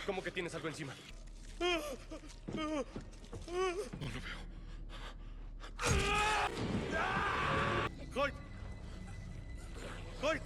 ¿Cómo que tienes algo encima? No lo veo. ¡Hoyt! ¡Hoyt!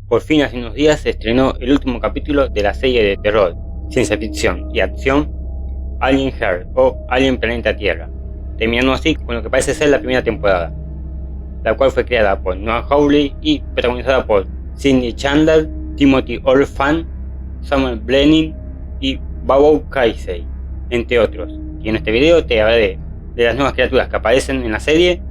Por fin hace unos días se estrenó el último capítulo de la serie de terror, ciencia ficción y acción Alien Earth o Alien Planeta Tierra, terminando así con lo que parece ser la primera temporada, la cual fue creada por Noah Hawley y protagonizada por Sidney Chandler, Timothy Olyphant, Samuel Blenning y Bobo Casey, entre otros. Y en este video te hablaré de las nuevas criaturas que aparecen en la serie,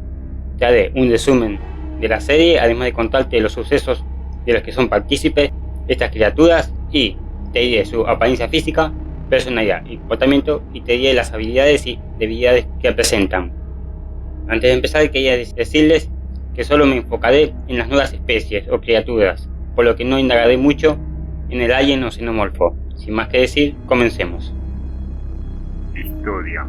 te haré un resumen de la serie, además de contarte los sucesos de los que son partícipes estas criaturas, y te diré su apariencia física, personalidad y comportamiento, y te diré las habilidades y debilidades que presentan. Antes de empezar quería decirles que solo me enfocaré en las nuevas especies o criaturas, por lo que no indagaré mucho en el alien o xenomorfo. Sin más que decir, comencemos. Historia.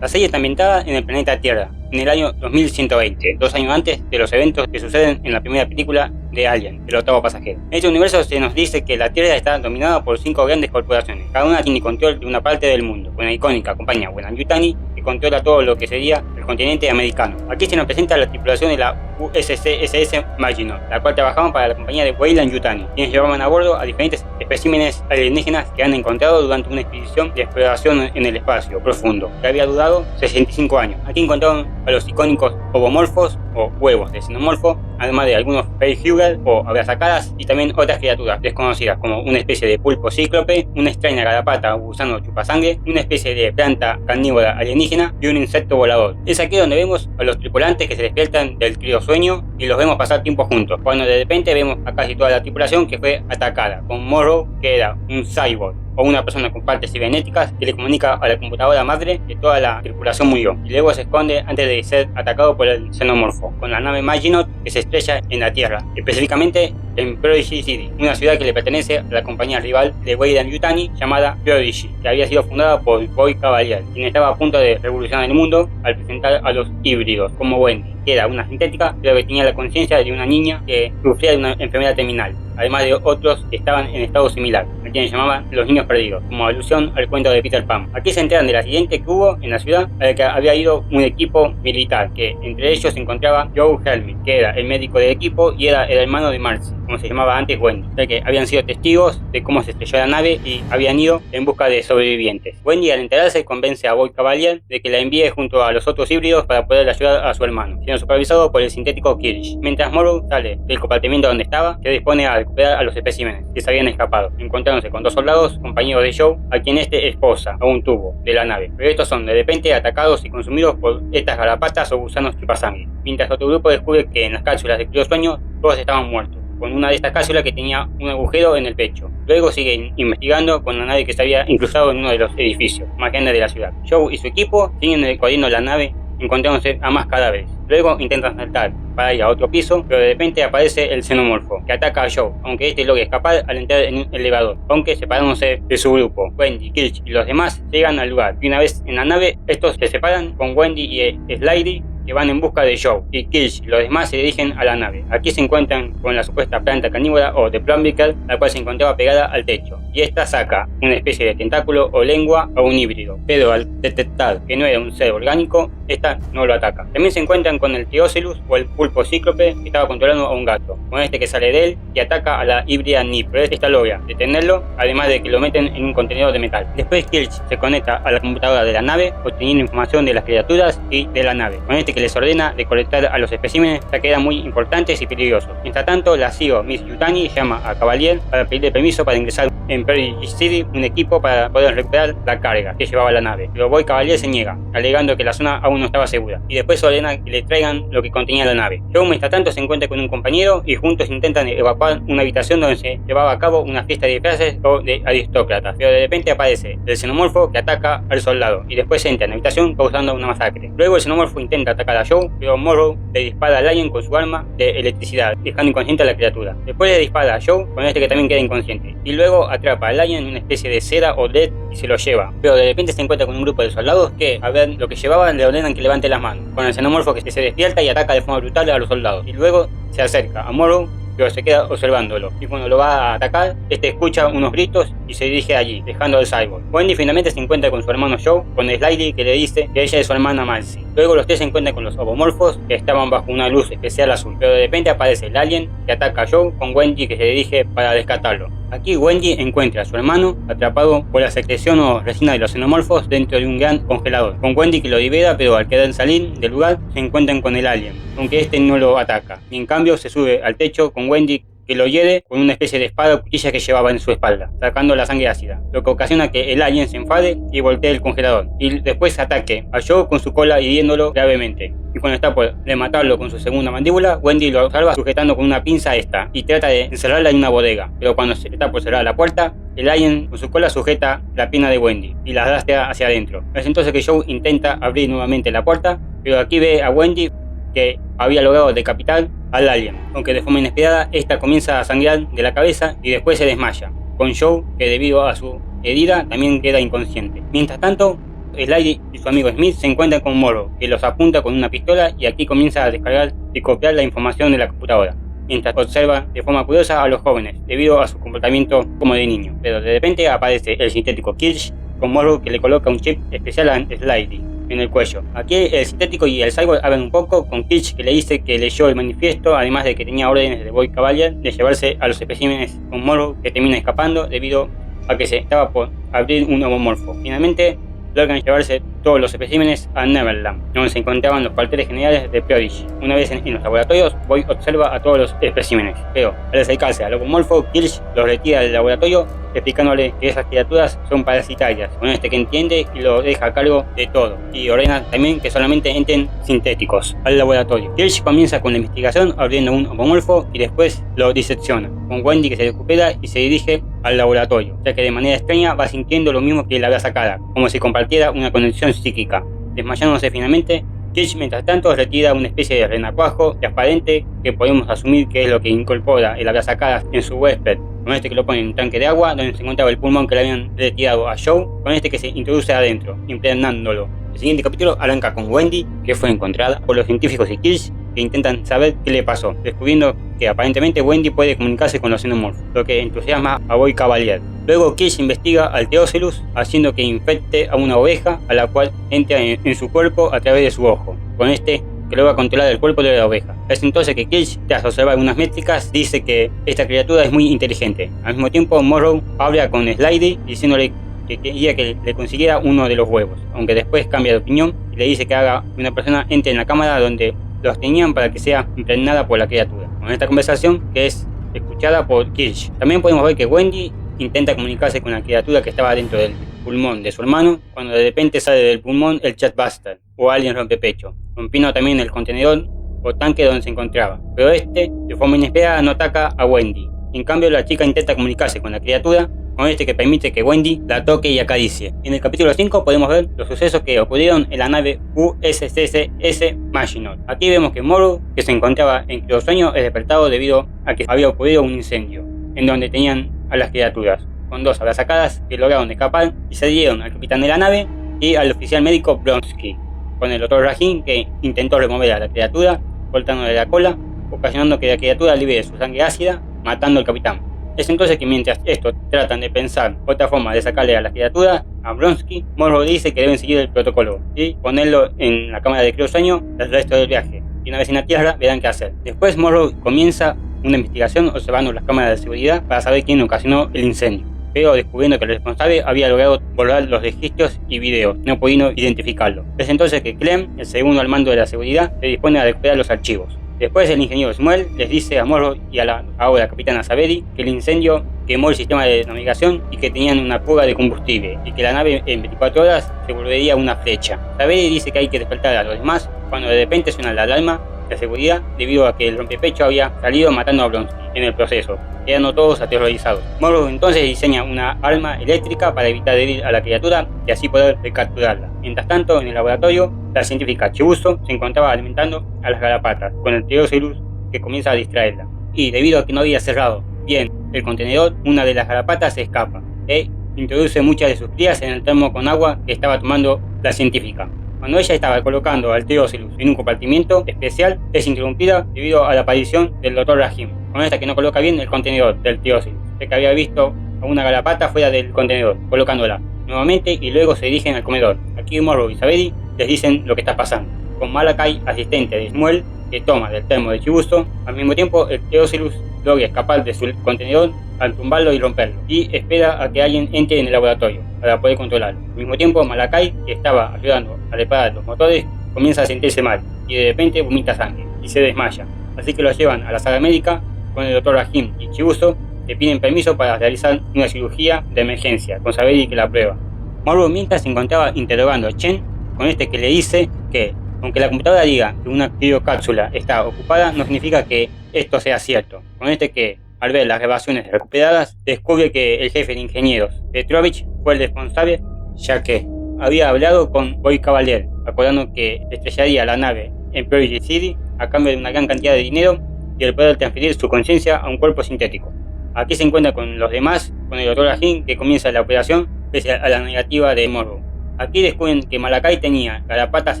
La serie está ambientada en el planeta Tierra, en el año 2120, 2 años antes de los eventos que suceden en la primera película de Alien, el octavo pasajero. En este universo se nos dice que la Tierra está dominada por 5 grandes corporaciones, cada una tiene control de una parte del mundo, con la icónica compañía Weyland-Yutani, que controla todo lo que sería el continente americano. Aquí se nos presenta la tripulación de la USS Maginot, la cual trabajaban para la compañía de Weyland-Yutani, quienes llevaban a bordo a diferentes especímenes alienígenas que han encontrado durante una expedición de exploración en el espacio profundo, que había durado 65 años. Aquí encontraron a los icónicos ovomorfos o huevos de xenomorfo, además de algunos facehugger o abrazacaras, y también otras criaturas desconocidas como una especie de pulpo cíclope, una extraña garrapata o gusano chupasangre, una especie de planta carnívora alienígena y un insecto volador. Es aquí donde vemos a los tripulantes que se despiertan del criosueño y los vemos pasar tiempo juntos, cuando de repente vemos a casi toda la tripulación que fue atacada, con Morrow, que era un cyborg o una persona con partes cibernéticas que le comunica a la computadora madre que toda la tripulación murió, y luego se esconde antes de ser atacado por el xenomorfo, con la nave Maginot que se estrella en la Tierra, específicamente en Prodigy City, una ciudad que le pertenece a la compañía rival de Weyland-Yutani llamada Prodigy, que había sido fundada por Boy Cavalier, quien estaba a punto de revolucionar el mundo al presentar a los híbridos como Wendy, que era una sintética pero que tenía la conciencia de una niña que sufría de una enfermedad terminal, además de otros que estaban en estado similar, a quienes llamaban los niños perdidos, como alusión al cuento de Peter Pan. Aquí se enteran del accidente que hubo en la ciudad al que había ido un equipo militar, que entre ellos se encontraba Joe Helmet, que era el médico del equipo y era el hermano de Marcy, como se llamaba antes Wendy, ya que habían sido testigos de cómo se estrelló la nave y habían ido en busca de sobrevivientes. Wendy, al enterarse, convence a Boy Cavalier de que la envíe junto a los otros híbridos para poder ayudar a su hermano, siendo supervisado por el sintético Kirsch. Mientras Morrow sale del compartimiento donde estaba, se dispone a recuperar a los especímenes que se habían escapado, encontrándose con 2 soldados, compañeros de Joe, a quien este esposa a un tubo de la nave, pero estos son de repente atacados y consumidos por estas garrapatas o gusanos chupasangre, mientras otro grupo descubre que en las cápsulas de criosueño todos estaban muertos, con una de estas cápsulas que tenía un agujero en el pecho. Luego siguen investigando con la nave que se había incrustado en uno de los edificios más grandes de la ciudad. Joe y su equipo siguen recorriendo la nave, encontrándose a más cadáveres. Luego intentan saltar para ir a otro piso, pero de repente aparece el xenomorfo, que ataca a Joe, aunque este logre escapar al entrar en un elevador, aunque separándose de su grupo. Wendy, Kirsch y los demás llegan al lugar, y una vez en la nave, estos se separan con Wendy y Slady, que van en busca de Joe, y Kirsch y los demás se dirigen a la nave. Aquí se encuentran con la supuesta planta carnívora o The Plumbical, la cual se encontraba pegada al techo, y esta saca una especie de tentáculo o lengua a un híbrido, pero al detectar que no era un ser orgánico, esta no lo ataca. También se encuentran con el Theocelus o el pulpo cíclope, que estaba controlando a un gato, con este que sale de él y ataca a la híbrida Nip, pero esta logra detenerlo, además de que lo meten en un contenedor de metal. Después Kirsch se conecta a la computadora de la nave, obteniendo información de las criaturas y de la nave, con este que les ordena recolectar a los especímenes ya que eran muy importantes y peligrosos. Mientras tanto, la CEO Miss Yutani llama a Cavalier para pedirle permiso para ingresar en Perry City un equipo para poder recuperar la carga que llevaba la nave. Pero Boy Cavalier se niega, alegando que la zona aún no estaba segura, y después ordena que le traigan lo que contenía la nave. Joe, mientras tanto, se encuentra con un compañero y juntos intentan evacuar una habitación donde se llevaba a cabo una fiesta de disfraces o de aristócratas, pero de repente aparece el xenomorfo que ataca al soldado y después entra en la habitación causando una masacre. Luego el xenomorfo intenta atacar a Joe, pero Morrow le dispara al alien con su arma de electricidad, dejando inconsciente a la criatura. Después le dispara a Joe con este que también queda inconsciente, y luego atrapa al alien en una especie de seda o LED y se lo lleva. Pero de repente se encuentra con un grupo de soldados que, a ver lo que llevaban, le ordenan que levante las manos, con el xenomorfo que se despierta y ataca de forma brutal a los soldados, y luego se acerca a Morrow, pero se queda observándolo, y cuando lo va a atacar, este escucha unos gritos y se dirige allí, dejando al cyborg. Wendy finalmente se encuentra con su hermano Joe, con Slidey que le dice que ella es su hermana Marcy. Luego los tres se encuentran con los ovomorfos que estaban bajo una luz especial azul, pero de repente aparece el alien que ataca a Joe con Wendy que se dirige para rescatarlo. Aquí Wendy encuentra a su hermano atrapado por la secreción o resina de los xenomorfos dentro de un gran congelador, con Wendy que lo libera, pero al querer salir del lugar se encuentran con el alien, aunque este no lo ataca, y en cambio se sube al techo con Wendy que lo hiere con una especie de espada o cuchilla que llevaba en su espalda, sacando la sangre ácida, lo que ocasiona que el alien se enfade y voltee el congelador, y después ataque a Joe con su cola hiriéndolo gravemente. Y cuando está por rematarlo con su segunda mandíbula, Wendy lo salva sujetando con una pinza esta y trata de encerrarla en una bodega, pero cuando se está por cerrar la puerta, el alien con su cola sujeta la pierna de Wendy y la arrastra hacia adentro. Es entonces que Joe intenta abrir nuevamente la puerta, pero aquí ve a Wendy que había logrado decapitar al alien, aunque de forma inesperada esta comienza a sangrar de la cabeza y después se desmaya, con Joe que debido a su herida también queda inconsciente. Mientras tanto, Slidey y su amigo Smith se encuentran con Morrow, que los apunta con una pistola y aquí comienza a descargar y copiar la información de la computadora, mientras observa de forma curiosa a los jóvenes debido a su comportamiento como de niño. Pero de repente aparece el sintético Kirsch con Morrow que le coloca un chip especial a Slidey en el cuello. Aquí el sintético y el cyborg hablan un poco con Kirsch que le dice que leyó el manifiesto, además de que tenía órdenes de Boy Cavalier de llevarse a los especímenes con Morrow, que termina escapando debido a que se estaba por abrir un homomorfo. Finalmente logran llevarse todos los especímenes a Neverland, donde se encontraban los cuarteles generales de Prodigy. Una vez en los laboratorios, Boy observa a todos los especímenes, pero al acercarse al homomorfo, Kirsch los retira del laboratorio, explicándole que esas criaturas son parasitarias, con este que entiende y lo deja a cargo de todo, y ordena también que solamente entren sintéticos al laboratorio. Kirsch comienza con la investigación abriendo un homomorfo y después lo disecciona, con Wendy que se recupera y se dirige al laboratorio, ya que de manera extraña va sintiendo lo mismo que la vez sacada, como si compartiera una conexión psíquica. Desmayándose finalmente, Kirsch mientras tanto retira una especie de renacuajo transparente que podemos asumir que es lo que incorpora el habla sacada en su huésped, con este que lo pone en un tanque de agua donde se encontraba el pulmón que le habían retirado a Joe, con este que se introduce adentro, impregnándolo. El siguiente capítulo arranca con Wendy, que fue encontrada por los científicos y Kirsch, que intentan saber qué le pasó, descubriendo que aparentemente Wendy puede comunicarse con los xenomorfos, lo que entusiasma a Boy Cavalier. Luego Kirsch investiga al Theocelus, haciendo que infecte a una oveja, a la cual entra en su cuerpo a través de su ojo, con este que logra controlar el cuerpo de la oveja. Es entonces que Kirsch, tras observar unas métricas, dice que esta criatura es muy inteligente. Al mismo tiempo, Morrow habla con Slidey diciéndole que quería que le consiguiera uno de los huevos, aunque después cambia de opinión y le dice que haga que una persona entre en la cámara donde los tenían para que sea impregnada por la criatura. Con esta conversación que es escuchada por Kirsch. También podemos ver que Wendy intenta comunicarse con la criatura que estaba dentro del pulmón de su hermano, cuando de repente sale del pulmón el Chatbuster o alien rompepecho, rompiendo también el contenedor o tanque donde se encontraba, pero este de forma inesperada no ataca a Wendy. En cambio la chica intenta comunicarse con la criatura, con este que permite que Wendy la toque y acaricie. En el capítulo 5 podemos ver los sucesos que ocurrieron en la nave USCS Maginot. Aquí vemos que Morrow, que se encontraba en criosueño, es despertado debido a que había ocurrido un incendio, en donde tenían a las criaturas, con dos abrazacadas que lograron escapar y se dieron al capitán de la nave y al oficial médico Bronsky, con el doctor Rajin que intentó remover a la criatura, cortándole la cola, ocasionando que la criatura libere su sangre ácida, matando al capitán. Es entonces que mientras estos tratan de pensar otra forma de sacarle a la criatura, a Bronsky, Morrow dice que deben seguir el protocolo y ponerlo en la cámara de criosueño el resto del viaje, y una vez en la Tierra verán qué hacer. Después Morrow comienza una investigación observando las cámaras de seguridad para saber quién ocasionó el incendio. pero descubriendo que el responsable había logrado borrar los registros y videos, no pudiendo identificarlo. Es entonces que Clem, el segundo al mando de la seguridad, se dispone a recuperar los archivos. Después el ingeniero Shmuel les dice a Morrow y a la ahora capitana Saveri que el incendio quemó el sistema de navegación y que tenían una fuga de combustible y que la nave en 24 horas se volvería una flecha. Saveri dice que hay que despertar a los demás cuando de repente suena la alarma de seguridad debido a que el rompepecho había salido matando a Blonsky en el proceso, quedando todos aterrorizados. Morrow entonces diseña una arma eléctrica para evitar herir a la criatura y así poder recapturarla. Mientras tanto, en el laboratorio, la científica Chibuzzo se encontraba alimentando a las garrapatas con el Pterosaurus que comienza a distraerla. Y debido a que no había cerrado bien el contenedor, una de las garrapatas se escapa e introduce muchas de sus crías en el termo con agua que estaba tomando la científica. Cuando ella estaba colocando al Pterosaurus en un compartimiento especial, es interrumpida debido a la aparición del Dr. Rahim, con esta que no coloca bien el contenedor del Pterosaurus, ya que había visto a una garrapata fuera del contenedor, colocándola nuevamente y luego se dirigen al comedor. Aquí Morrow y Saveri les dicen lo que está pasando, con Malakai, asistente de Shmuel, que toma del termo de Chibuzzo. Al mismo tiempo, el Pterosaurus logra escapar de su contenedor al tumbarlo y romperlo, y espera a que alguien entre en el laboratorio para poder controlarlo. Al mismo tiempo, Malakai, que estaba ayudando a reparar los motores, comienza a sentirse mal y de repente vomita sangre y se desmaya. Así que lo llevan a la sala médica con el Dr. Rahim y Chibuzzo, que piden permiso para realizar una cirugía de emergencia, con Saveri que la aprueba. Morrow mientras se encontraba interrogando a Chen, con este que le dice que, aunque la computadora diga que una criocápsula está ocupada, no significa que esto sea cierto. Con este que, al ver las grabaciones recuperadas, descubre que el jefe de ingenieros, Petrovich, fue el responsable, ya que había hablado con Boy Cavalier, acordando que estrellaría la nave en Project City a cambio de una gran cantidad de dinero y el poder transferir su conciencia a un cuerpo sintético. Aquí se encuentra con los demás, con el Dr. Rahim, que comienza la operación pese a la negativa de Morrow. Aquí descubren que Malakai tenía garrapatas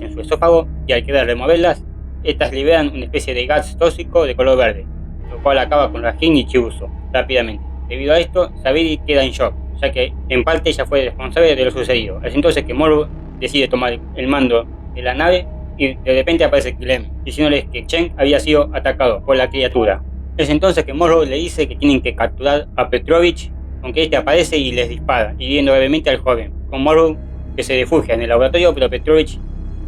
en su esófago y al querer removerlas, estas liberan una especie de gas tóxico de color verde, lo cual acaba con Rahim y Chibuzzo rápidamente. Debido a esto, Saveri queda en shock, ya que en parte ella fue responsable de lo sucedido. Es entonces que Morrow decide tomar el mando de la nave y de repente aparece Clem, diciéndoles que Chen había sido atacado por la criatura. Es entonces que Morrow le dice que tienen que capturar a Petrovich, aunque este aparece y les dispara, hiriendo gravemente al joven, con Morrow que se refugia en el laboratorio, pero Petrovich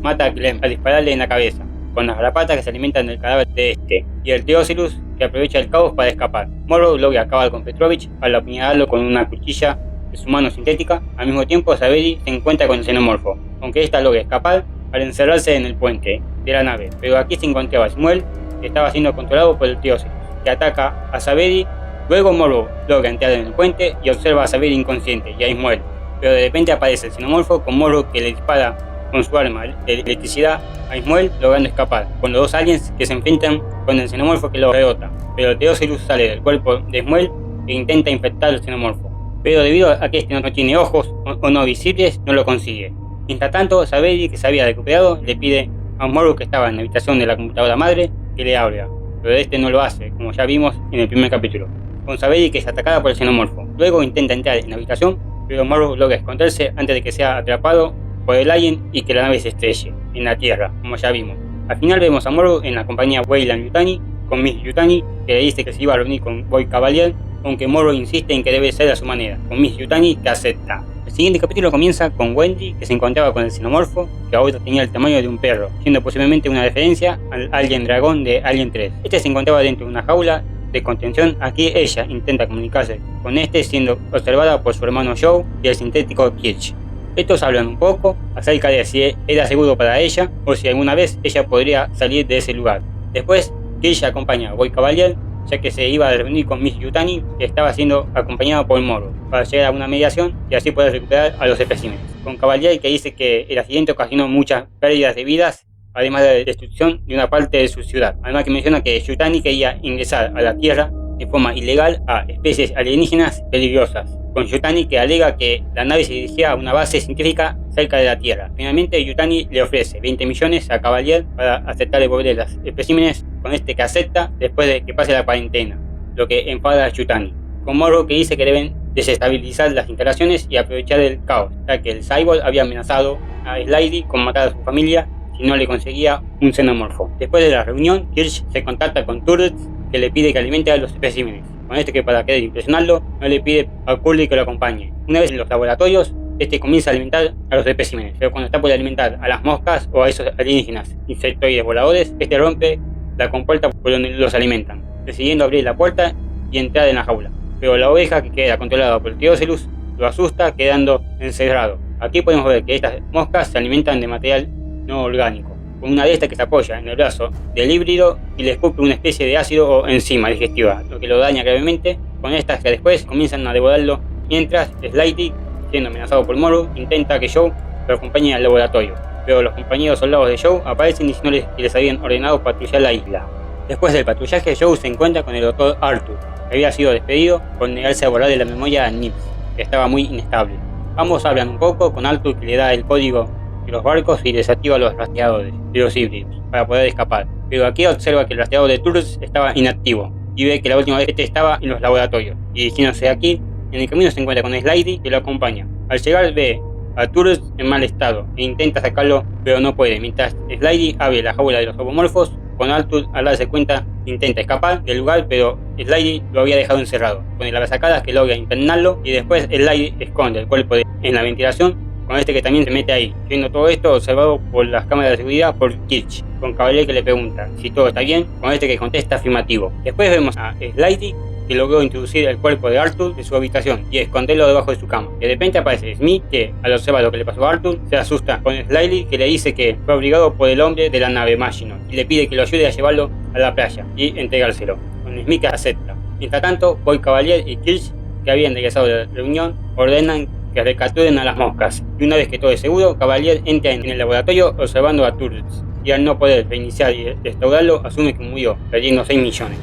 mata a Clem al dispararle en la cabeza, con las garrapatas que se alimentan del cadáver de este, y el Pterosaurus que aprovecha el caos para escapar. Morrow logra acabar con Petrovich al apuñalarlo con una cuchilla de su mano sintética. Al mismo tiempo, Saveri se encuentra con el xenomorfo, aunque ésta logra escapar al encerrarse en el puente de la nave, pero aquí se encontraba Shmuel, que estaba siendo controlado por el Pterosaurus, que ataca a Saveri. Luego Morrow logra entrar en el puente y observa a Saveri inconsciente y a Shmuel, pero de repente aparece el xenomorfo con Morrow que le dispara con su arma de electricidad a Shmuel, logrando escapar, con los dos aliens que se enfrentan con el xenomorfo que lo derrota, pero el Pterosaurus sale del cuerpo de Shmuel e intenta infectar al xenomorfo, pero debido a que este no tiene ojos o no visibles, no lo consigue. Mientras tanto, Saveri, que se había recuperado, le pide a Morrow, que estaba en la habitación de la computadora madre, que le abra, pero este no lo hace, como ya vimos en el primer capítulo, con Saveri que es atacada por el xenomorfo. Luego intenta entrar en la habitación, pero Morrow logra esconderse antes de que sea atrapado por el alien y que la nave se estrelle en la Tierra, como ya vimos. Al final vemos a Morrow en la compañía Weyland-Yutani, con Miss Yutani, que le dice que se iba a reunir con Boy Cavalier, aunque Morrow insiste en que debe ser a su manera, con Miss Yutani, que acepta. El siguiente capítulo comienza con Wendy, que se encontraba con el xenomorfo, que ahora tenía el tamaño de un perro, siendo posiblemente una referencia al Alien Dragón de Alien 3. Este se encontraba dentro de una jaula de contención. Aquí ella intenta comunicarse con este, siendo observada por su hermano Joe y el sintético Kirch. Estos hablan un poco acerca de si era seguro para ella o si alguna vez ella podría salir de ese lugar. Después, Kirch acompaña a Boy Cavalier, ya que se iba a reunir con Miss Yutani, que estaba siendo acompañada por Morrow, para llegar a una mediación y así poder recuperar a los especímenes. Con Cavalier, que dice que el accidente ocasionó muchas pérdidas de vidas, además de la destrucción de una parte de su ciudad. Además que menciona que Yutani quería ingresar a la Tierra de forma ilegal a especies alienígenas peligrosas, con Yutani que alega que la nave se dirigía a una base científica cerca de la Tierra. Finalmente Yutani le ofrece 20 millones a Cavalier para aceptar devolver los especímenes, con este que acepta después de que pase la cuarentena, lo que enfada a Yutani. Con Morrow, que dice que deben desestabilizar las instalaciones y aprovechar el caos, ya que el cyborg había amenazado a Slidey con matar a su familia si no le conseguía un xenomorfo. Después de la reunión, Kirch se contacta con Turret, que le pide que alimente a los especímenes. con este que para querer impresionarlo no le pide a Curly que lo acompañe. Una vez en los laboratorios, este comienza a alimentar a los especímenes, pero cuando está por alimentar a las moscas o a esos alienígenas insectoides voladores, este rompe la compuerta por donde los alimentan, decidiendo abrir la puerta y entrar en la jaula. Pero la oveja, que queda controlada por Teocelus, lo asusta quedando encerrado. Aquí podemos ver que estas moscas se alimentan de material no orgánico, con una de estas que se apoya en el brazo del híbrido y le escupe una especie de ácido o enzima digestiva, lo que lo daña gravemente, con estas que después comienzan a devorarlo, mientras Slidey, siendo amenazado por Morrow, intenta que Joe lo acompañe al laboratorio, pero los compañeros soldados de Joe aparecen diciéndoles que les habían ordenado patrullar la isla. Después del patrullaje, Joe se encuentra con el Dr. Arthur, que había sido despedido por negarse a borrar de la memoria a Nibs, que estaba muy inestable. Ambos hablan un poco, con Arthur que le da el código de los barcos y desactiva los rastreadores de los híbridos para poder escapar, pero aquí observa que el rastreador de Turles estaba inactivo y ve que la última vez este estaba en los laboratorios, y dirigiéndose aquí, en el camino se encuentra con Slidey que lo acompaña. Al llegar ve a Turles en mal estado e intenta sacarlo, pero no puede, mientras Slidey abre la jaula de los robomorfos. Con Arthur, al darse cuenta, intenta escapar del lugar, pero Slidey lo había dejado encerrado. Con el abrazacadas que logra internarlo y después Slidey esconde el cuerpo en la ventilación, con este que también se mete ahí, viendo todo esto observado por las cámaras de seguridad por Kirch, con Cavalier que le pregunta si todo está bien, con este que contesta afirmativo. Después vemos a Slidey que logró introducir el cuerpo de Arthur en su habitación y esconderlo debajo de su cama. De repente aparece Smith, que al observar lo que le pasó a Arthur se asusta con Slidey, que le dice que fue obligado por el hombre de la nave Maginot y le pide que lo ayude a llevarlo a la playa y entregárselo. Con Smith que acepta. Mientras tanto, Boy Cavalier y Kirch, que habían regresado de la reunión, ordenan que recapturen a las moscas, y una vez que todo es seguro, Cavalier entra en el laboratorio observando a Turles, y al no poder reiniciar y restaurarlo, asume que murió, perdiendo $6 millones,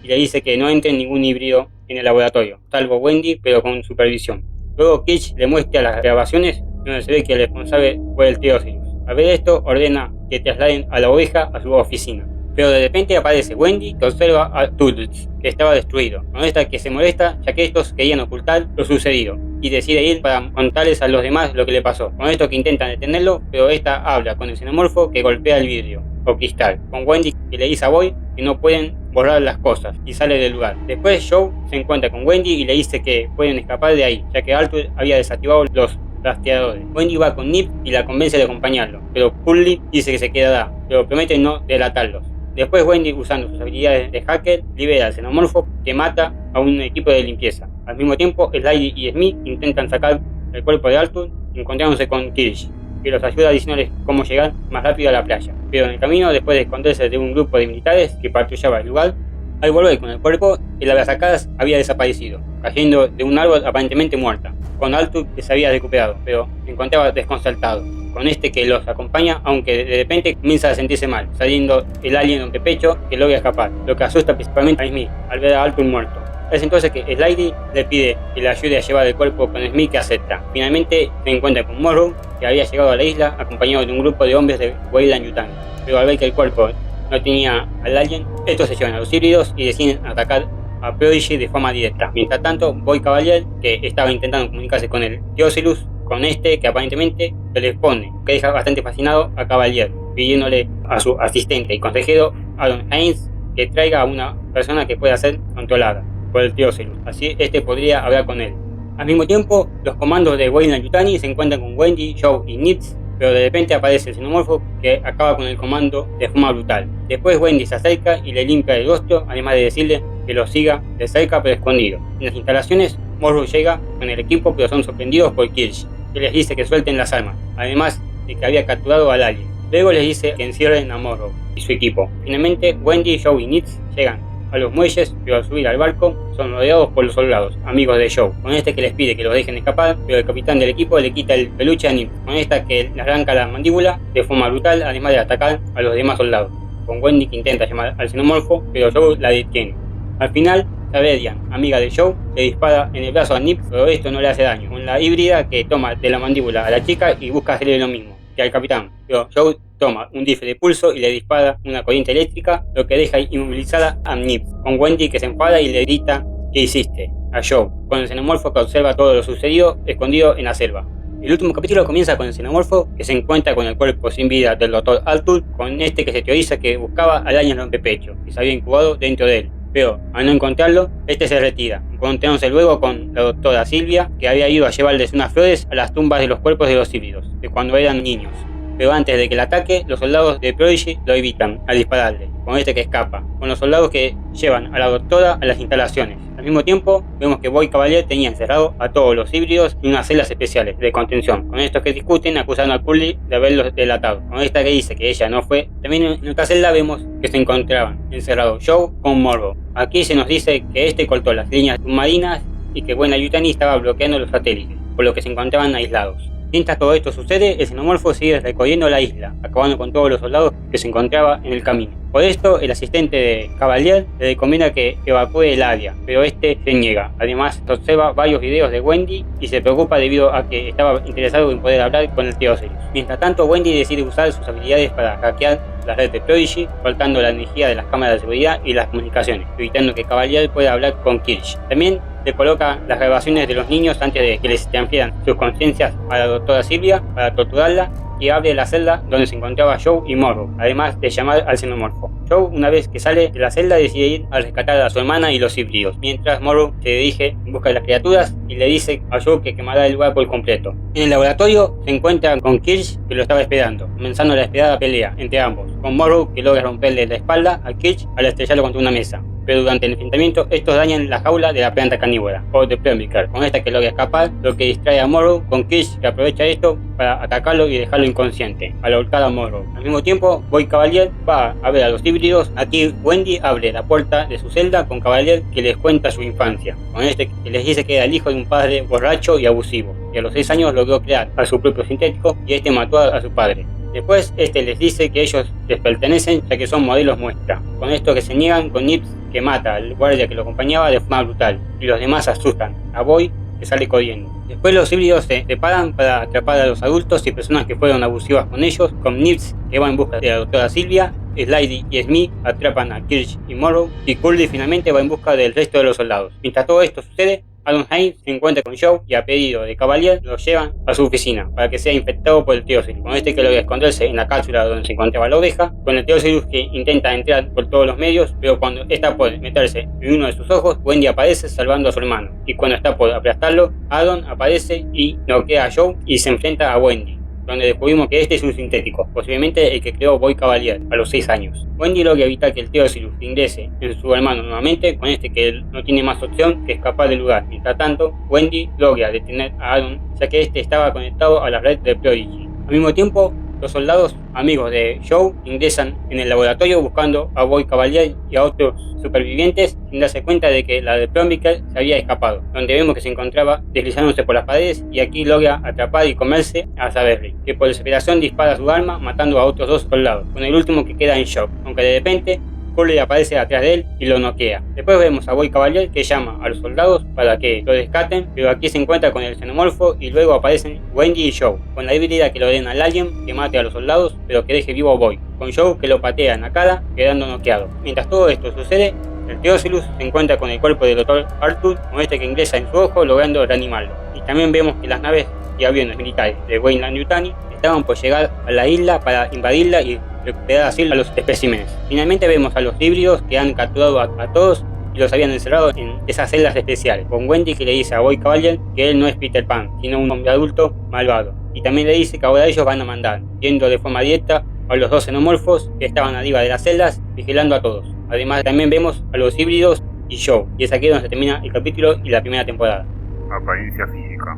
y le dice que no entre ningún híbrido en el laboratorio, salvo Wendy, pero con supervisión. Luego Kirch le muestra las grabaciones donde se ve que el responsable fue el Teocelus. Al ver esto, ordena que trasladen a la oveja a su oficina. Pero de repente aparece Wendy, que observa a Turles, que estaba destruido, con esta que se molesta ya que estos querían ocultar lo sucedido, y decide ir para contarles a los demás lo que le pasó. Con esto que intentan detenerlo, pero esta habla con el xenomorfo que golpea el vidrio o cristal, con Wendy que le dice a Boy que no pueden borrar las cosas y sale del lugar. Después Joe se encuentra con Wendy y le dice que pueden escapar de ahí, ya que Arthur había desactivado los rastreadores. Wendy va con Nip y la convence de acompañarlo, pero Curly dice que se quedará, pero promete no delatarlos. Después Wendy, usando sus habilidades de hacker, libera al xenomorfo que mata a un equipo de limpieza. Al mismo tiempo, Slidey y Smith intentan sacar el cuerpo de Arthur, encontrándose con Kirch, que los ayuda diciéndoles cómo llegar más rápido a la playa. Pero en el camino, después de esconderse de un grupo de militares que patrullaba el lugar, al volver con el cuerpo, el abrazacadas había desaparecido, cayendo de un árbol aparentemente muerta, con Arthur que se había recuperado, pero se encontraba desconcertado, con este que los acompaña, aunque de repente comienza a sentirse mal, saliendo el alien rompepecho que logra escapar, lo que asusta principalmente a Smith al ver a Arthur muerto. Es entonces que Slidey le pide que le ayude a llevar el cuerpo con Smith, que acepta. Finalmente se encuentra con Morrow, que había llegado a la isla acompañado de un grupo de hombres de Weyland Yutani, pero al ver que el cuerpo no tenía al alien, estos se llevan a los híbridos y deciden atacar a Prodigy de forma directa. Mientras tanto, Boy Cavalier, que estaba intentando comunicarse con el Teocelus, con este que aparentemente se le expone, que deja bastante fascinado a Cavalier, pidiéndole a su asistente y consejero Aaron Haynes que traiga a una persona que pueda ser controlada por el Teocelus, así este podría hablar con él. Al mismo tiempo, los comandos de Weyland Yutani se encuentran con Wendy, Joe y Nitz, pero de repente aparece el xenomorfo que acaba con el comando de forma brutal. Después Wendy se acerca y le limpia el rostro, además de decirle que lo siga de cerca pero escondido. En las instalaciones, Morrow llega con el equipo, pero son sorprendidos por Kirch, que les dice que suelten las armas, además de que había capturado al alien. Luego les dice que encierren a Morrow y su equipo. Finalmente, Wendy, Joe y Nitz llegan a los muelles, pero al subir al barco son rodeados por los soldados, amigos de Joe, con este que les pide que los dejen escapar, pero el capitán del equipo le quita el peluche a Nip, con esta que le arranca la mandíbula de forma brutal, además de atacar a los demás soldados, con Wendy que intenta llamar al xenomorfo, pero Joe la detiene. Al final, Sabedian, amiga de Joe, le dispara en el brazo a Nip, pero esto no le hace daño, con la híbrida que toma de la mandíbula a la chica y busca hacerle lo mismo que al capitán, pero Joe toma un rifle de pulso y le dispara una corriente eléctrica, lo que deja inmovilizada a Nip, con Wendy que se enfada y le grita ¿qué hiciste? A Joe, con el xenomorfo que observa todo lo sucedido escondido en la selva. El último capítulo comienza con el xenomorfo que se encuentra con el cuerpo sin vida del Dr. Arthur, con este que se teoriza que buscaba al alien rompepecho y se había incubado dentro de él, pero al no encontrarlo, este se retira, encontrándose luego con la doctora Silvia, que había ido a llevarles unas flores a las tumbas de los cuerpos de los híbridos, de cuando eran niños. Pero antes de que el ataque, los soldados de Prodigy lo evitan al dispararle, con este que escapa, con los soldados que llevan a la doctora a las instalaciones. Al mismo tiempo, vemos que Boy Cavalier tenía encerrado a todos los híbridos en unas celdas especiales de contención. Con estos que discuten, acusan a Curly de haberlos delatado. Con esta que dice que ella no fue. También en otra celda vemos que se encontraban encerrados Joe con Morrow. Aquí se nos dice que este cortó las líneas submarinas y que Weyland-Yutani estaba bloqueando los satélites, por lo que se encontraban aislados. Mientras todo esto sucede, el xenomorfo sigue recorriendo la isla, acabando con todos los soldados que se encontraba en el camino. Por esto, el asistente de Cavalier le recomienda que evacúe el área, pero este se niega. Además, observa varios videos de Wendy y se preocupa debido a que estaba interesado en poder hablar con el Theophilus. Mientras tanto, Wendy decide usar sus habilidades para hackear la red de Prodigy, cortando la energía de las cámaras de seguridad y las comunicaciones, evitando que Cavalier pueda hablar con Kirsch. También le coloca las grabaciones de los niños antes de que les transfieran sus conciencias a la doctora Silvia para torturarla, y abre la celda donde se encontraba Joe y Morrow, además de llamar al xenomorfo. Joe, una vez que sale de la celda, decide ir a rescatar a su hermana y los híbridos, mientras Morrow se dirige en busca de las criaturas y le dice a Joe que quemará el lugar por completo. En el laboratorio se encuentra con Kirsch, que lo estaba esperando, comenzando la esperada pelea entre ambos, con Morrow que logra romperle la espalda a Kirsch al estrellarlo contra una mesa. Pero durante el enfrentamiento, estos dañan la jaula de la planta carnívora, o de Plemmiker, con esta que logra escapar, lo que distrae a Morrow, con Kirsch que aprovecha esto para atacarlo y dejarlo inconsciente, al ahorcar a Morrow. Al mismo tiempo, Boy Cavalier va a ver a los híbridos. Aquí Wendy abre la puerta de su celda con Cavalier, que les cuenta su infancia, con este que les dice que era el hijo de un padre borracho y abusivo, y a los 6 años logró crear a su propio sintético y este mató a su padre. Después, este les dice que ellos les pertenecen ya que son modelos muestra. Con esto que se niegan, con Nips que mata al guardia que lo acompañaba de forma brutal, y los demás asustan a Boy, que sale corriendo. Después los híbridos se preparan para atrapar a los adultos y personas que fueron abusivas con ellos, con Nips que va en busca de la doctora Silvia, Slidey y Smith atrapan a Kirsch y Morrow, y Curly finalmente va en busca del resto de los soldados. Mientras todo esto sucede, Adam Haynes se encuentra con Joe y a pedido de Cavalier lo llevan a su oficina para que sea infectado por el Theophilus, con este que logra esconderse en la cápsula donde se encontraba la oveja, con el Theophilus que intenta entrar por todos los medios, pero cuando está por meterse en uno de sus ojos, Wendy aparece salvando a su hermano, y cuando está por aplastarlo, Adam aparece y noquea a Joe y se enfrenta a Wendy, donde descubrimos que este es un sintético, posiblemente el que creó Boy Cavalier a los 6 años. Wendy logra evitar que el Theophilus ingrese en su hermano nuevamente, con este que no tiene más opción que escapar del lugar. Mientras tanto, Wendy logra detener a Adam, ya que este estaba conectado a la red de Prodigy. Al mismo tiempo, los soldados amigos de Joe ingresan en el laboratorio buscando a Boy Cavalier y a otros supervivientes sin darse cuenta de que la de Plemmiker se había escapado, donde vemos que se encontraba deslizándose por las paredes, y aquí logra atrapar y comerse a Saberly, que por desesperación dispara su arma matando a otros 2 soldados, con el último que queda en shock, aunque de repente Curly aparece atrás de él y lo noquea. Después vemos a Boy Cavalier que llama a los soldados para que lo rescaten, pero aquí se encuentra con el xenomorfo y luego aparecen Wendy y Joe, con la híbrida que lo ordena al alien que mate a los soldados pero que deje vivo a Boy, con Joe que lo patea en la cara quedando noqueado. Mientras todo esto sucede, el Theophilus se encuentra con el cuerpo del Dr. Arthur, con este que ingresa en su ojo logrando reanimarlo. Y también vemos que las naves y aviones militares de Weyland-Yutani estaban por llegar a la isla para invadirla y recuperar así a los especímenes. Finalmente vemos a los híbridos que han capturado a todos y los habían encerrado en esas celdas especiales, con Wendy que le dice a Boy Cavalier que él no es Peter Pan, sino un hombre adulto malvado. Y también le dice que ahora ellos van a mandar, yendo de forma directa a los 2 xenomorfos que estaban arriba de las celdas, vigilando a todos. Además también vemos a los híbridos y Joe, y es aquí donde se termina el capítulo y la primera temporada. Apariencia física.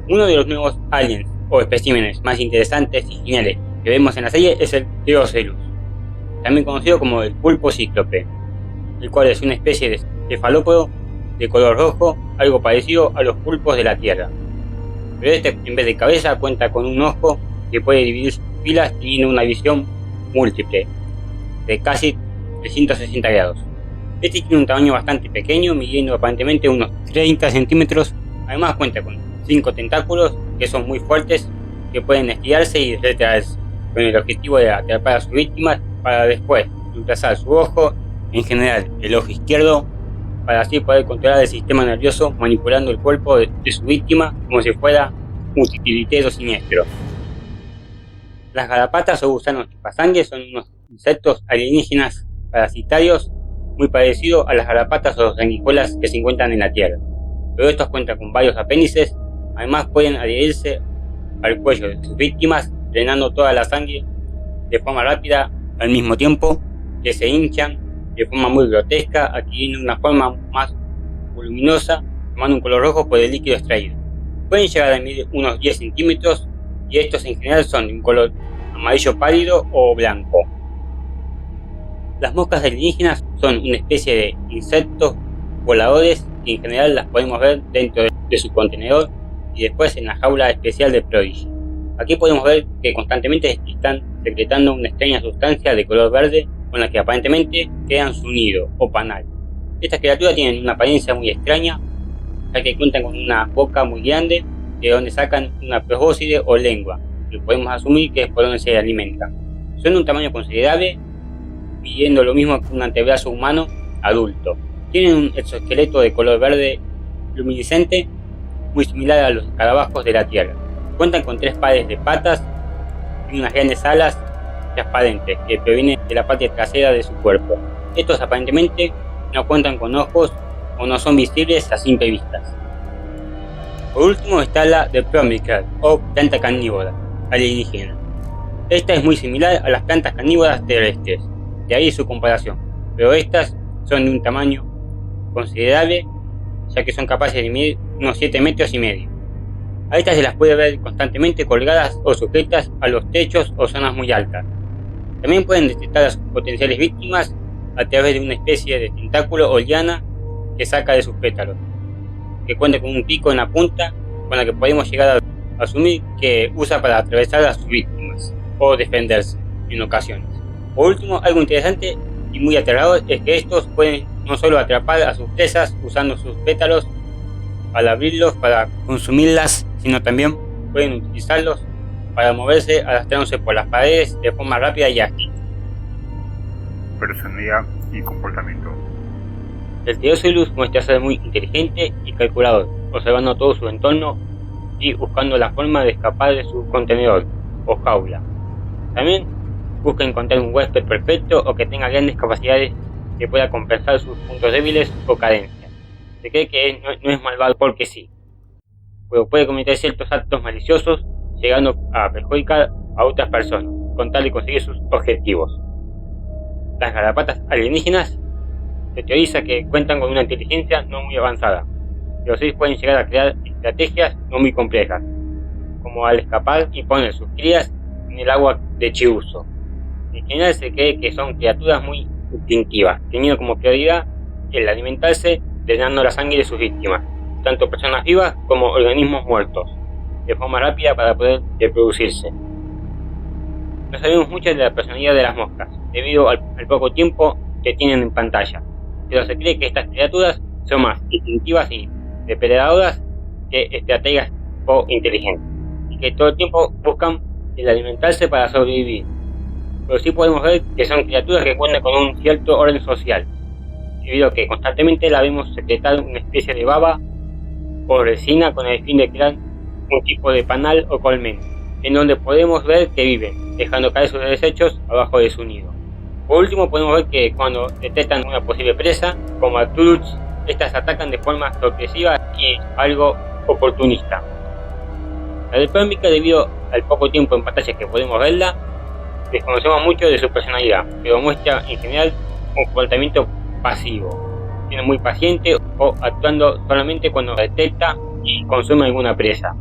Uno de los nuevos aliens o especímenes más interesantes y geniales que vemos en la serie es el Theophilus, también conocido como el pulpo cíclope, el cual es una especie de cefalópodo de color rojo, algo parecido a los pulpos de la Tierra. Pero este, en vez de cabeza, cuenta con un ojo que puede dividir sus pupilas y tiene una visión múltiple de casi 360 grados. Este tiene un tamaño bastante pequeño, midiendo aparentemente unos 30 centímetros. Además cuenta con 5 tentáculos que son muy fuertes, que pueden estirarse y retraerse, con el objetivo de atrapar a sus víctimas para después reemplazar su ojo, en general el ojo izquierdo, para así poder controlar el sistema nervioso manipulando el cuerpo de su víctima como si fuera un titiritero siniestro. Las garrapatas o gusanos pasangues son unos insectos alienígenas parasitarios muy parecido a las garrapatas o sanguijuelas que se encuentran en la tierra, pero estos cuentan con varios apéndices. Además pueden adherirse al cuello de sus víctimas, drenando toda la sangre de forma rápida, al mismo tiempo que se hinchan de forma muy grotesca, adquiriendo una forma más voluminosa, tomando un color rojo por el líquido extraído. Pueden llegar a medir unos 10 centímetros y estos en general son de un color amarillo pálido o blanco. Las moscas alienígenas son una especie de insectos voladores que en general las podemos ver dentro de su contenedor y después en la jaula especial de Prodigy. Aquí podemos ver que constantemente están secretando una extraña sustancia de color verde con la que aparentemente crean su nido o panal. Estas criaturas tienen una apariencia muy extraña, ya que cuentan con una boca muy grande de donde sacan una probóscide o lengua, que podemos asumir que es por donde se alimentan. Son de un tamaño considerable, midiendo lo mismo que un antebrazo humano adulto. Tienen un exoesqueleto de color verde luminiscente, muy similar a los escarabajos de la Tierra. Cuentan con 3 pares de patas y unas grandes alas transparentes que provienen de la parte trasera de su cuerpo. Estos aparentemente no cuentan con ojos o no son visibles a simple vista. Por último está la de Promicale o planta carnívora alienígena. Esta es muy similar a las plantas carnívoras terrestres, de ahí su comparación, pero estas son de un tamaño considerable, ya que son capaces de medir unos 7 metros y medio. A estas se las puede ver constantemente colgadas o sujetas a los techos o zonas muy altas. También pueden detectar a sus potenciales víctimas a través de una especie de tentáculo o liana que saca de sus pétalos, que cuenta con un pico en la punta con la que podemos llegar a asumir que usa para atravesar a sus víctimas o defenderse en ocasiones. Por último, algo interesante y muy aterrador es que estos pueden no solo atrapar a sus presas usando sus pétalos al abrirlos para consumirlas, sino también pueden utilizarlos para moverse arrastrándose por las paredes de forma rápida y ágil. Personalidad y comportamiento. El Pterosaurus muestra ser muy inteligente y calculador, observando todo su entorno y buscando la forma de escapar de su contenedor o jaula. También busca encontrar un huésped perfecto o que tenga grandes capacidades que pueda compensar sus puntos débiles o carencias. Se cree que no es malvado porque sí, pero puede cometer ciertos actos maliciosos, llegando a perjudicar a otras personas, con tal de conseguir sus objetivos. Las garrapatas alienígenas se teoriza que cuentan con una inteligencia no muy avanzada, pero sí pueden llegar a crear estrategias no muy complejas, como al escapar y poner sus crías en el agua de Chiuso. En general se cree que son criaturas muy instintivas, teniendo como prioridad el alimentarse, drenando la sangre de sus víctimas, tanto personas vivas como organismos muertos, de forma rápida para poder reproducirse. No sabemos mucho de la personalidad de las moscas, debido al poco tiempo que tienen en pantalla, pero se cree que estas criaturas son más instintivas y depredadoras que estrategas o inteligentes, y que todo el tiempo buscan el alimentarse para sobrevivir. Pero sí podemos ver que son criaturas que cuentan con un cierto orden social, debido a que constantemente la vemos secretar una especie de baba o resina con el fin de crear un tipo de panal o colmena, en donde podemos ver que viven, dejando caer sus desechos abajo de su nido. Por último, podemos ver que cuando detectan una posible presa, como Arcturus, estas atacan de forma sorpresiva y algo oportunista. La de Promicale, debido al poco tiempo en pantalla que podemos verla, desconocemos mucho de su personalidad, pero muestra en general un comportamiento pasivo, siendo muy paciente o actuando solamente cuando detecta y consume alguna presa,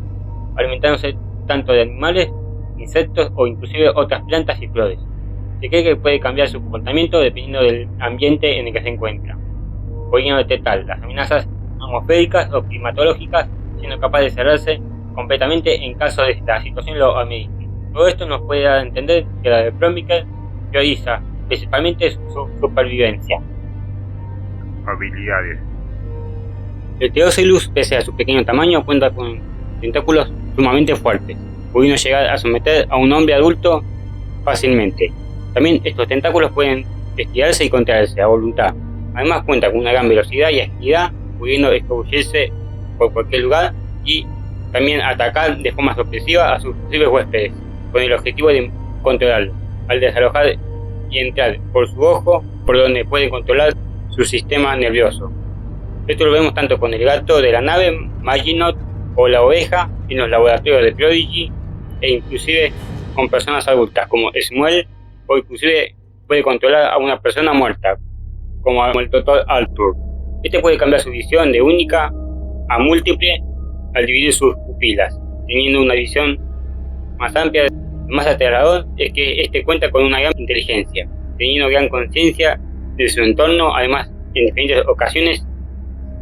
alimentándose tanto de animales, insectos o inclusive otras plantas y flores. Se cree que puede cambiar su comportamiento dependiendo del ambiente en el que se encuentra, pudiendo detectar las amenazas atmosféricas o climatológicas, siendo capaz de cerrarse completamente en caso de la situación lo amerite. Todo esto nos puede dar a entender que la de Promicale prioriza principalmente su supervivencia. Habilidades. El Pterosaurus, pese a su pequeño tamaño, cuenta con tentáculos sumamente fuertes, pudiendo llegar a someter a un hombre adulto fácilmente. También estos tentáculos pueden estirarse y contraerse a voluntad. Además cuenta con una gran velocidad y agilidad, pudiendo escabullirse por cualquier lugar y también atacar de forma sorpresiva a sus posibles huéspedes, con el objetivo de controlarlos, al desalojar y entrar por su ojo, por donde puede controlar su sistema nervioso. Esto lo vemos tanto con el gato de la nave, Maginot, o la oveja en los laboratorios de Prodigy, e inclusive con personas adultas como Smuel, o inclusive puede controlar a una persona muerta, como el Dr. Arthur. Este puede cambiar su visión de única a múltiple al dividir sus pupilas, teniendo una visión más amplia. Lo más aterrador es que este cuenta con una gran inteligencia, teniendo gran conciencia de su entorno. Además, en diferentes ocasiones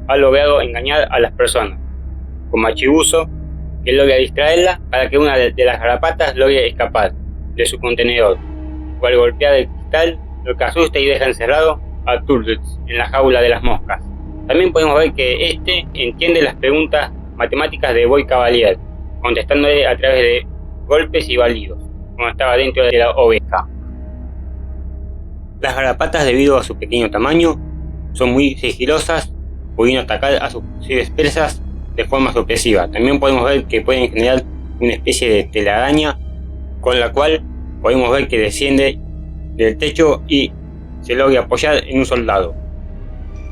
ha logrado engañar a las personas, como a Chibuzzo, que logra distraerla para que una de las garrapatas logre escapar de su contenedor, o al golpear el cristal, lo que asusta y deja encerrado a Turtles en la jaula de las moscas. También podemos ver que este entiende las preguntas matemáticas de Boy Cavalier, contestándole a través de golpes y balidos, como estaba dentro de la oveja. Las garrapatas, debido a su pequeño tamaño, son muy sigilosas, pudiendo atacar a sus posibles presas de forma sorpresiva. También podemos ver que pueden generar una especie de telaraña, con la cual podemos ver que desciende del techo y se logra apoyar en un soldado,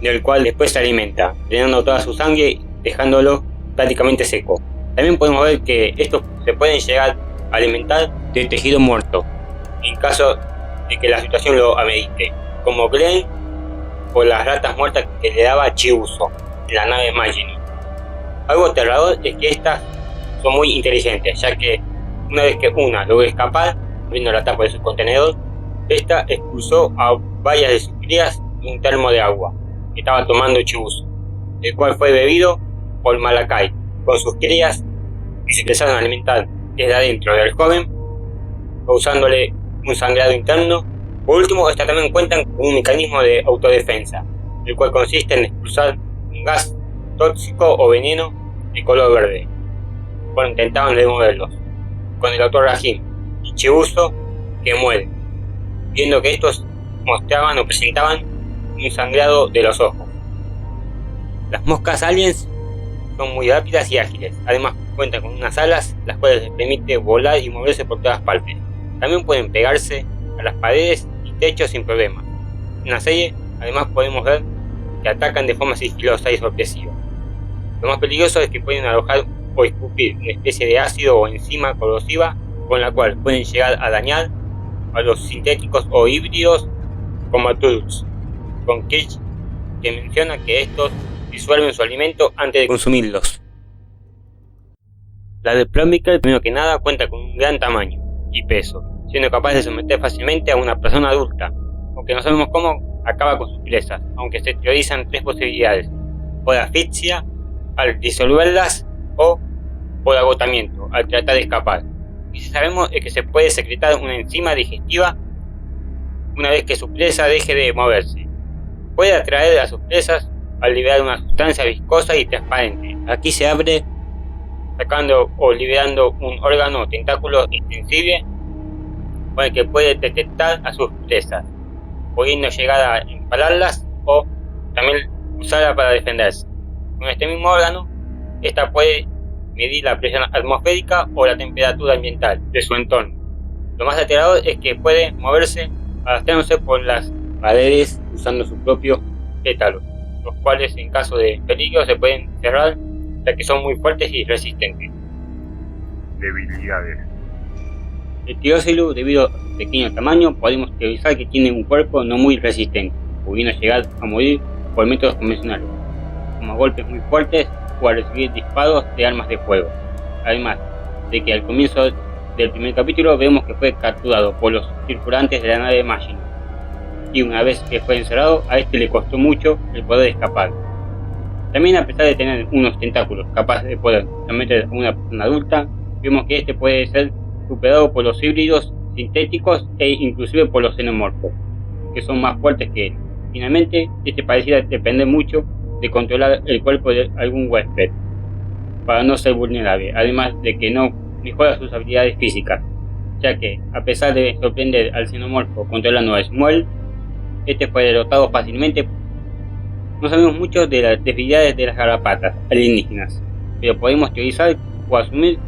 del cual después se alimenta, drenando toda su sangre, dejándolo prácticamente seco. También podemos ver que estos se pueden llegar a alimentar de tejido muerto, en caso de que la situación lo amerite, como Glenn o las ratas muertas que le daba Chibuzzo en la nave Maginot. Algo aterrador es que estas son muy inteligentes, ya que una vez que una logra escapar, abriendo la tapa de su contenedor, esta expulsó a varias de sus crías en un termo de agua que estaba tomando Chibuzzo, el cual fue bebido por Malakai con sus crías, y se empezaron a alimentar desde adentro del joven, causándole un sangrado interno. Por último, estas también cuentan con un mecanismo de autodefensa, el cual consiste en expulsar un gas tóxico o veneno de color verde cuando intentaban removerlos, con el Dr. Rahim y Chibuzzo, que mueren, viendo que estos mostraban o presentaban un sangrado de los ojos. Las moscas aliens son muy rápidas y ágiles, además cuentan con unas alas las cuales les permite volar y moverse por todas partes. También pueden pegarse a las paredes y techos sin problema. En la serie además podemos ver que atacan de forma sigilosa y sorpresiva. Lo más peligroso es que pueden arrojar o escupir una especie de ácido o enzima corrosiva, con la cual pueden llegar a dañar a los sintéticos o híbridos, como a Turtles, con Kirsch, que menciona que estos disuelven su alimento antes de consumirlos. La de Plomical, primero que nada, cuenta con un gran tamaño y peso, siendo capaz de someter fácilmente a una persona adulta, aunque no sabemos cómo acaba con sus presas, aunque se teorizan tres posibilidades: por asfixia al disolverlas, o por agotamiento al tratar de escapar. Y si sabemos es que se puede secretar una enzima digestiva una vez que su presa deje de moverse. Puede atraer a sus presas al liberar una sustancia viscosa y transparente. Aquí se abre, sacando o liberando un órgano o tentáculo extensible con el que puede detectar a sus presas, pudiendo llegar a empalarlas o también usarla para defenderse. Con este mismo órgano, esta puede medir la presión atmosférica o la temperatura ambiental de su entorno. Lo más aterrador es que puede moverse arrastrándose por las paredes usando sus propios pétalos, los cuales en caso de peligro se pueden cerrar, ya que son muy fuertes y resistentes. Debilidades. El Tirocelu, debido a su pequeño tamaño, podemos teorizar que tiene un cuerpo no muy resistente, pudiendo llegar a morir por métodos convencionales, como a golpes muy fuertes o a recibir disparos de armas de fuego. Además de que al comienzo del primer capítulo vemos que fue capturado por los tripulantes de la nave Maginot, y una vez que fue encerrado, a este le costó mucho el poder escapar. También, a pesar de tener unos tentáculos capaces de poder someter a una persona adulta, vemos que este puede ser superado por los híbridos sintéticos e inclusive por los xenomorfos, que son más fuertes que él. Finalmente, este pareciera depender mucho de controlar el cuerpo de algún huésped para no ser vulnerable, además de que no mejora sus habilidades físicas, ya que a pesar de sorprender al xenomorfo controlando a Smuel, este fue derrotado fácilmente. No sabemos mucho de las debilidades de las garrapatas alienígenas, pero podemos teorizar o asumir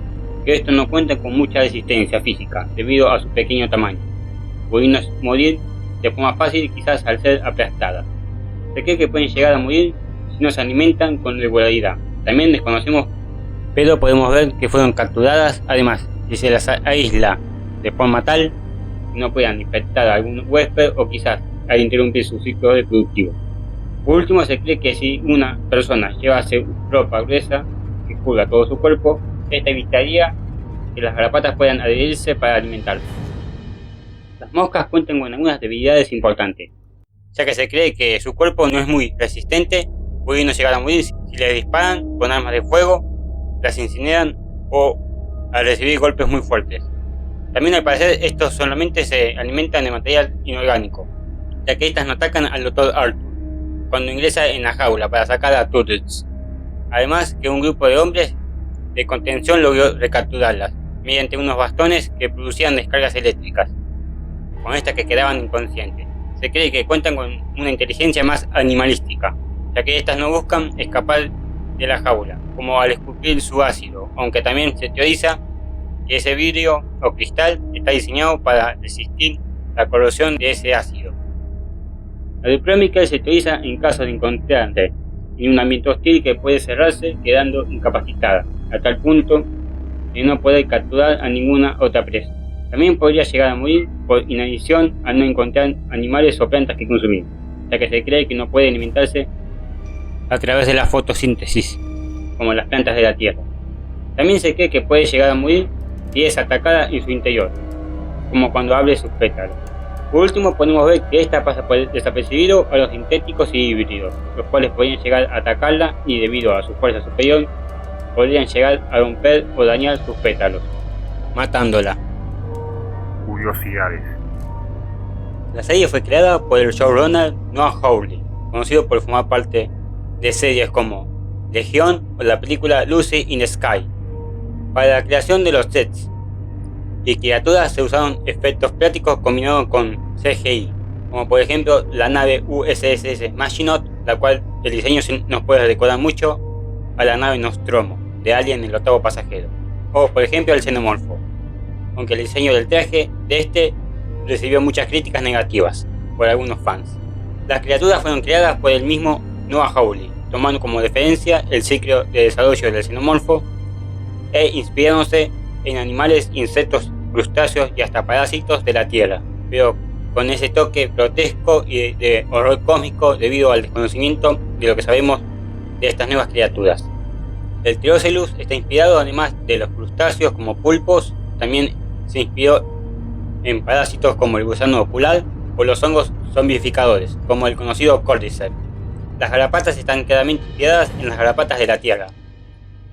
que estos no cuentan con mucha resistencia física debido a su pequeño tamaño, pudiendo morir de forma fácil quizás al ser aplastadas. Se cree que pueden llegar a morir si no se alimentan con regularidad. También desconocemos, pero podemos ver que fueron capturadas. Además, si se las aísla de forma tal, no puedan infectar a algún huésped o quizás al interrumpir su ciclo reproductivo. Por último, se cree que si una persona lleva ropa gruesa que cubra todo su cuerpo, esta evitaría que las garrapatas puedan adherirse para alimentarse. Las moscas cuentan con algunas debilidades importantes, ya que se cree que su cuerpo no es muy resistente, pudiendo llegar a morir si le disparan con armas de fuego, las incineran o al recibir golpes muy fuertes. También al parecer estos solamente se alimentan de material inorgánico, ya que estas no atacan al Dr. Arthur cuando ingresa en la jaula para sacar a Turtles. Además que un grupo de hombres de contención logró recapturarlas mediante unos bastones que producían descargas eléctricas, con estas que quedaban inconscientes. Se cree que cuentan con una inteligencia más animalística, ya que estas no buscan escapar de la jaula, como al escupir su ácido, aunque también se teoriza que ese vidrio o cristal está diseñado para resistir la corrosión de ese ácido. La diplomática se utiliza en caso de encontrarse en un ambiente hostil que puede cerrarse quedando incapacitada, a tal punto de no poder capturar a ninguna otra presa. También podría llegar a morir por inanición al no encontrar animales o plantas que consumir, ya que se cree que no puede alimentarse a través de la fotosíntesis, como las plantas de la tierra. También se cree que puede llegar a morir si es atacada en su interior, como cuando abre sus pétalos. Por último, podemos ver que esta pasa por desapercibido a los sintéticos y híbridos, los cuales podrían llegar a atacarla y debido a su fuerza superior, podrían llegar a romper o dañar sus pétalos, matándola. Curiosidades. La serie fue creada por el showrunner Noah Hawley, conocido por formar parte de series como Legión o la película Lucy in the Sky. Para la creación de los sets y criaturas se usaron efectos prácticos combinados con CGI, como por ejemplo la nave USS Maginot, la cual el diseño nos puede recordar mucho a la nave Nostromo de Alien el octavo pasajero, o por ejemplo el xenomorfo, aunque el diseño del traje de este recibió muchas críticas negativas por algunos fans. Las criaturas fueron creadas por el mismo Noah Hawley, tomando como referencia el ciclo de desarrollo del xenomorfo e inspirándose en animales, insectos, crustáceos y hasta parásitos de la Tierra, pero con ese toque grotesco y de horror cósmico debido al desconocimiento de lo que sabemos de estas nuevas criaturas. El Tyrannosaurus está inspirado, además de los crustáceos como pulpos, también se inspiró en parásitos como el gusano ocular o los hongos zombificadores, como el conocido Cordyceps. Las garrapatas están claramente inspiradas en las garrapatas de la Tierra,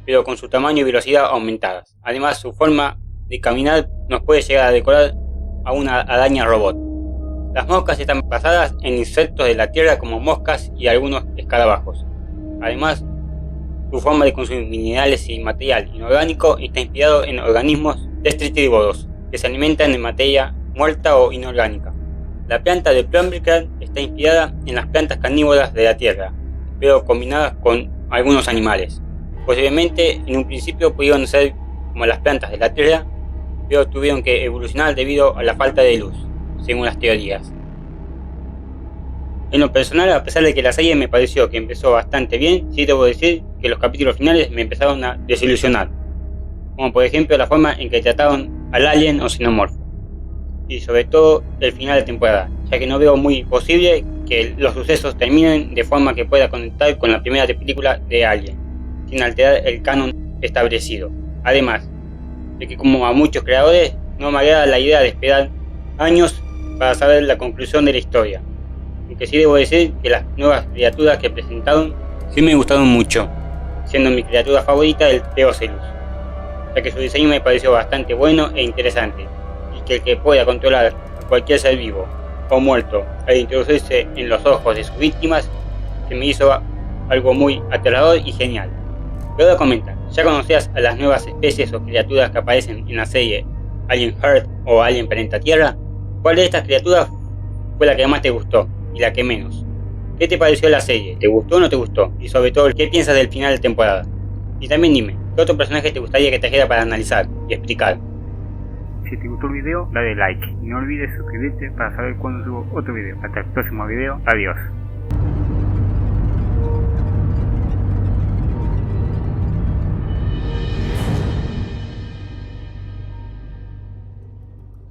pero con su tamaño y velocidad aumentadas. Además, su forma de caminar nos puede llegar a recordar a una araña robot. Las moscas están basadas en insectos de la Tierra como moscas y algunos escarabajos. Además, su forma de consumir minerales y material inorgánico está inspirado en organismos detritívoros que se alimentan de materia muerta o inorgánica. La planta de Plumbercraft está inspirada en las plantas carnívoras de la Tierra, pero combinadas con algunos animales. Posiblemente en un principio pudieron ser como las plantas de la Tierra, pero tuvieron que evolucionar debido a la falta de luz, según las teorías. En lo personal, a pesar de que la serie me pareció que empezó bastante bien, sí debo decir que los capítulos finales me empezaron a desilusionar, como por ejemplo la forma en que trataron al alien o xenomorfo, y sobre todo el final de temporada, ya que no veo muy posible que los sucesos terminen de forma que pueda conectar con la primera película de Alien, sin alterar el canon establecido. Además de que, como a muchos creadores, no me agrada la idea de esperar años para saber la conclusión de la historia, aunque sí debo decir que las nuevas criaturas que presentaron sí me gustaron mucho, siendo mi criatura favorita el Theocelus, ya que su diseño me pareció bastante bueno e interesante, y que el que pueda controlar a cualquier ser vivo o muerto al introducirse en los ojos de sus víctimas se me hizo algo muy aterrador y genial. Luego comenta, ¿ya conocías a las nuevas especies o criaturas que aparecen en la serie Alien Earth o Alien Planeta Tierra? ¿Cuál de estas criaturas fue la que más te gustó y la que menos? ¿Qué te pareció la serie? ¿Te gustó o no te gustó? Y sobre todo, ¿qué piensas del final de temporada? Y también dime, ¿qué otro personaje te gustaría que trajera para analizar y explicar? Si te gustó el video, dale like y no olvides suscribirte para saber cuándo subo otro video. Hasta el próximo video, adiós.